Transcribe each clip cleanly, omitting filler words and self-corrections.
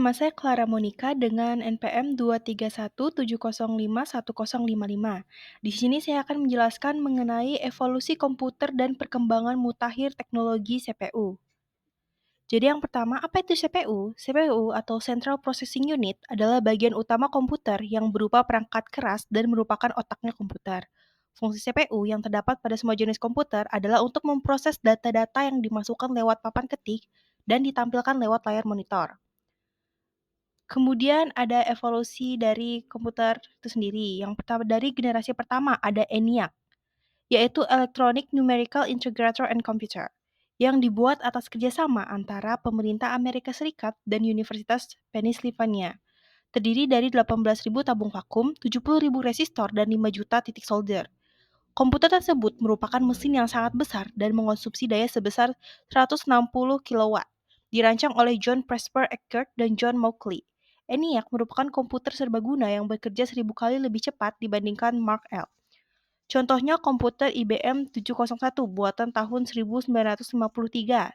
Nama saya Clara Monica dengan NPM 23170510055. Di sini saya akan menjelaskan mengenai evolusi komputer dan perkembangan mutakhir teknologi CPU. Jadi yang pertama, apa itu CPU? CPU atau Central Processing Unit adalah bagian utama komputer yang berupa perangkat keras dan merupakan otaknya komputer. Fungsi CPU yang terdapat pada semua jenis komputer adalah untuk memproses data-data yang dimasukkan lewat papan ketik dan ditampilkan lewat layar monitor. Kemudian ada evolusi dari komputer itu sendiri. Yang pertama dari generasi pertama ada ENIAC, yaitu Electronic Numerical Integrator and Computer, yang dibuat atas kerjasama antara pemerintah Amerika Serikat dan Universitas Pennsylvania. Terdiri dari 18.000 tabung vakum, 70.000 resistor, dan 5 juta titik solder. Komputer tersebut merupakan mesin yang sangat besar dan mengonsumsi daya sebesar 160 kilowatt. Dirancang oleh John Presper Eckert dan John Mauchly. ENIAC merupakan komputer serbaguna yang bekerja 1000 kali lebih cepat dibandingkan Mark L. Contohnya komputer IBM 701 buatan tahun 1953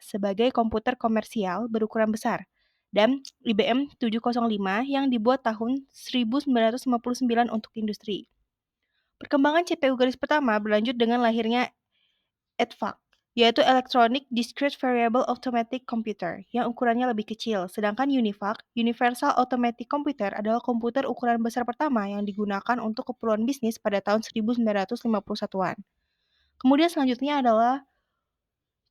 sebagai komputer komersial berukuran besar, dan IBM 705 yang dibuat tahun 1959 untuk industri. Perkembangan CPU garis pertama berlanjut dengan lahirnya EDVAC, yaitu Electronic Discrete Variable Automatic Computer, yang ukurannya lebih kecil, sedangkan UNIVAC, Universal Automatic Computer, adalah komputer ukuran besar pertama yang digunakan untuk keperluan bisnis pada tahun 1951-an. Kemudian selanjutnya adalah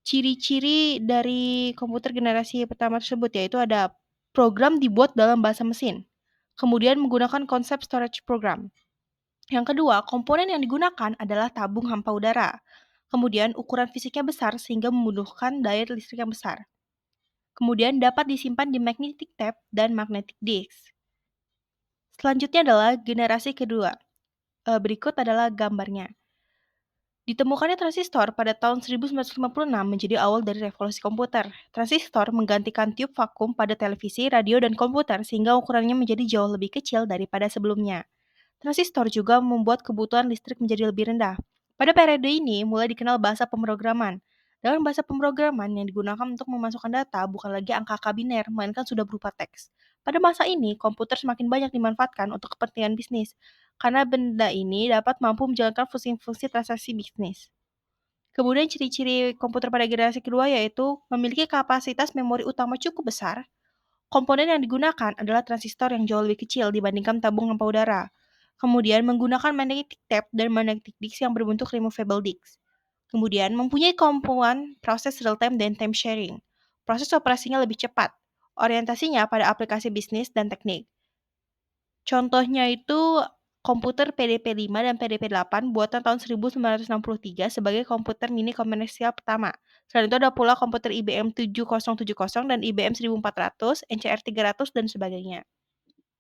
ciri-ciri dari komputer generasi pertama tersebut, yaitu ada program dibuat dalam bahasa mesin, kemudian menggunakan konsep storage program. Yang kedua, komponen yang digunakan adalah tabung hampa udara. Kemudian, ukuran fisiknya besar sehingga membutuhkan daya listrik yang besar. Kemudian, dapat disimpan di magnetic tape dan magnetic disk. Selanjutnya adalah generasi kedua. Berikut adalah gambarnya. Ditemukannya transistor pada tahun 1956 menjadi awal dari revolusi komputer. Transistor menggantikan tiup vakum pada televisi, radio, dan komputer sehingga ukurannya menjadi jauh lebih kecil daripada sebelumnya. Transistor juga membuat kebutuhan listrik menjadi lebih rendah. Pada periode ini, mulai dikenal bahasa pemrograman. Dalam bahasa pemrograman yang digunakan untuk memasukkan data bukan lagi angka-angka biner, melainkan sudah berupa teks. Pada masa ini, komputer semakin banyak dimanfaatkan untuk kepentingan bisnis, karena benda ini dapat mampu menjalankan fungsi-fungsi transaksi bisnis. Kemudian ciri-ciri komputer pada generasi kedua yaitu memiliki kapasitas memori utama cukup besar. Komponen yang digunakan adalah transistor yang jauh lebih kecil dibandingkan tabung hampa udara. Kemudian menggunakan magnetic tape dan magnetic disk yang berbentuk removable disk. Kemudian mempunyai kemampuan proses real-time dan time sharing. Proses operasinya lebih cepat. Orientasinya pada aplikasi bisnis dan teknik. Contohnya itu komputer PDP-5 dan PDP-8 buatan tahun 1963 sebagai komputer mini komersial pertama. Selain itu ada pula komputer IBM 7070 dan IBM 1400, NCR 300, dan sebagainya.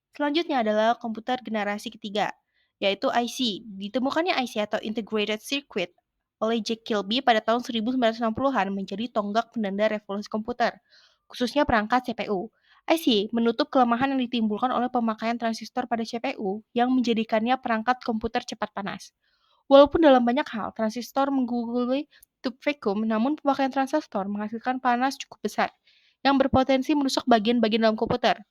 Selanjutnya adalah komputer generasi ketiga, yaitu IC. Ditemukannya IC atau Integrated Circuit oleh Jack Kilby pada tahun 1960-an menjadi tonggak penanda revolusi komputer, khususnya perangkat CPU. IC menutup kelemahan yang ditimbulkan oleh pemakaian transistor pada CPU yang menjadikannya perangkat komputer cepat panas. Walaupun dalam banyak hal transistor mengguguli tube vakum, namun pemakaian transistor menghasilkan panas cukup besar yang berpotensi merusak bagian-bagian dalam komputer.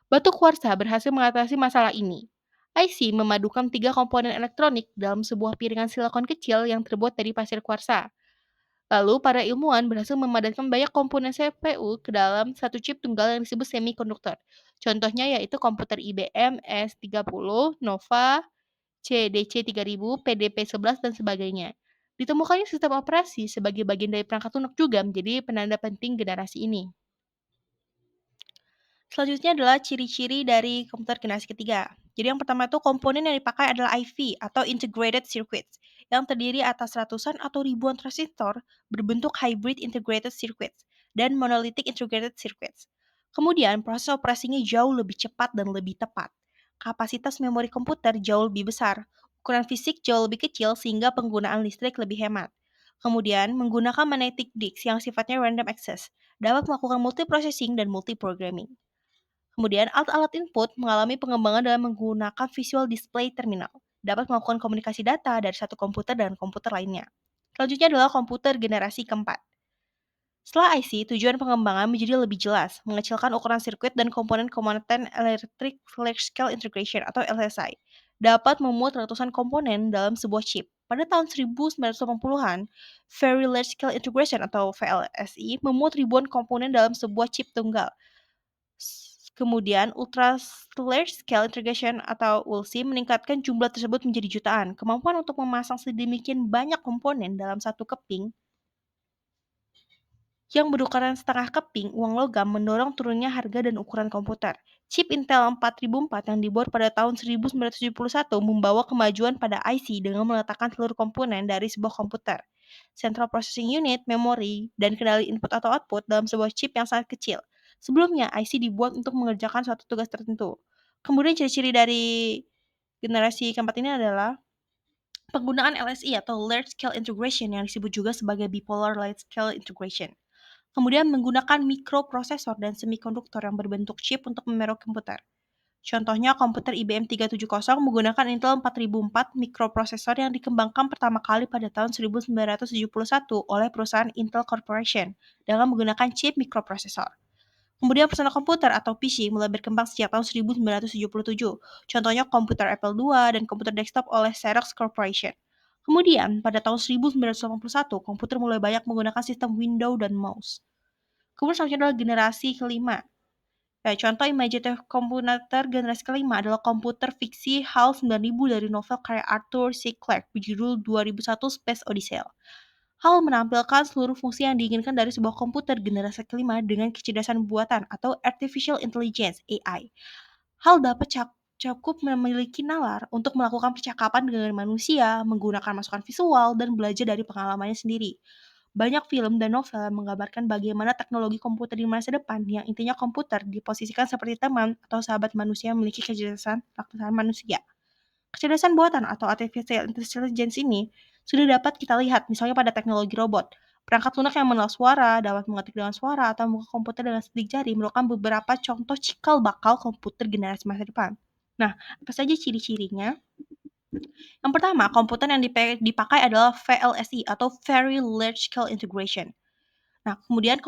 Batu kuarsa berhasil mengatasi masalah ini. IC memadukan 3 komponen elektronik dalam sebuah piringan silikon kecil yang terbuat dari pasir kuarsa. Lalu, para ilmuwan berhasil memadatkan banyak komponen CPU ke dalam satu chip tunggal yang disebut semikonduktor. Contohnya yaitu komputer IBM S30, Nova, CDC 3000, PDP-11, dan sebagainya. Ditemukannya sistem operasi sebagai bagian dari perangkat lunak juga menjadi penanda penting generasi ini. Selanjutnya adalah ciri-ciri dari komputer generasi ketiga. Jadi yang pertama itu komponen yang dipakai adalah IV atau Integrated Circuits yang terdiri atas ratusan atau ribuan transistor berbentuk Hybrid Integrated Circuits dan Monolithic Integrated Circuits. Kemudian proses operasinya jauh lebih cepat dan lebih tepat. Kapasitas memori komputer jauh lebih besar. Ukuran fisik jauh lebih kecil sehingga penggunaan listrik lebih hemat. Kemudian menggunakan magnetic disk yang sifatnya random access dapat melakukan multiprocessing dan multiprogramming. Kemudian, alat-alat input mengalami pengembangan dalam menggunakan Visual Display Terminal, dapat melakukan komunikasi data dari satu komputer dengan komputer lainnya. Selanjutnya adalah komputer generasi keempat. Setelah IC, tujuan pengembangan menjadi lebih jelas, mengecilkan ukuran sirkuit dan komponen-komponen Electric Large Scale Integration atau LSI, dapat memuat ratusan komponen dalam sebuah chip. Pada tahun 1980-an, Very Large Scale Integration atau VLSI memuat ribuan komponen dalam sebuah chip tunggal. Kemudian, Ultra Large Scale Integration atau ULSI meningkatkan jumlah tersebut menjadi jutaan. Kemampuan untuk memasang sedemikian banyak komponen dalam satu keping yang berukuran setengah keping uang logam mendorong turunnya harga dan ukuran komputer. Chip Intel 4004 yang dibuat pada tahun 1971 membawa kemajuan pada IC dengan meletakkan seluruh komponen dari sebuah komputer, Central Processing Unit, memori, dan kendali input atau output dalam sebuah chip yang sangat kecil. Sebelumnya, IC dibuat untuk mengerjakan suatu tugas tertentu. Kemudian ciri-ciri dari generasi keempat ini adalah penggunaan LSI atau Large Scale Integration yang disebut juga sebagai Bipolar Large Scale Integration. Kemudian menggunakan mikroprosesor dan semikonduktor yang berbentuk chip untuk memerok komputer. Contohnya komputer IBM 370 menggunakan Intel 4004 mikroprosesor yang dikembangkan pertama kali pada tahun 1971 oleh perusahaan Intel Corporation dengan menggunakan chip mikroprosesor. Kemudian personal komputer atau PC mulai berkembang sejak tahun 1977. Contohnya komputer Apple II dan komputer desktop oleh Xerox Corporation. Kemudian, pada tahun 1981, komputer mulai banyak menggunakan sistem Windows dan mouse. Kemudian selanjutnya adalah generasi kelima. Kayak contoh imaginative komputer generasi kelima adalah komputer fiksi HAL 9000 dari novel karya Arthur C. Clarke berjudul 2001 Space Odyssey. HAL menampilkan seluruh fungsi yang diinginkan dari sebuah komputer generasi kelima dengan kecerdasan buatan atau Artificial Intelligence (AI). HAL dapat cukup memiliki nalar untuk melakukan percakapan dengan manusia, menggunakan masukan visual, dan belajar dari pengalamannya sendiri. Banyak film dan novel yang menggambarkan bagaimana teknologi komputer di masa depan yang intinya komputer diposisikan seperti teman atau sahabat manusia yang memiliki kecerdasan raksasa manusia. Kecerdasan buatan atau artificial intelligence ini sudah dapat kita lihat misalnya pada teknologi robot. Perangkat lunak yang mengenal suara, dapat mengetik dengan suara, atau membuka komputer dengan sidik jari merupakan beberapa contoh cikal bakal komputer generasi masa depan. Nah, apa saja ciri-cirinya? Yang pertama, komputer yang dipakai adalah VLSI atau Very Large Scale Integration. Nah, kemudian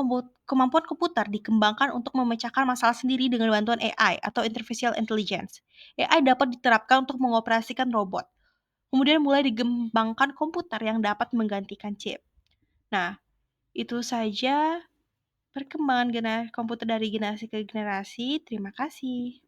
kemampuan komputer dikembangkan untuk memecahkan masalah sendiri dengan bantuan AI atau Artificial Intelligence. AI dapat diterapkan untuk mengoperasikan robot. Kemudian mulai dikembangkan komputer yang dapat menggantikan chip. Nah, itu saja perkembangan komputer dari generasi ke generasi. Terima kasih.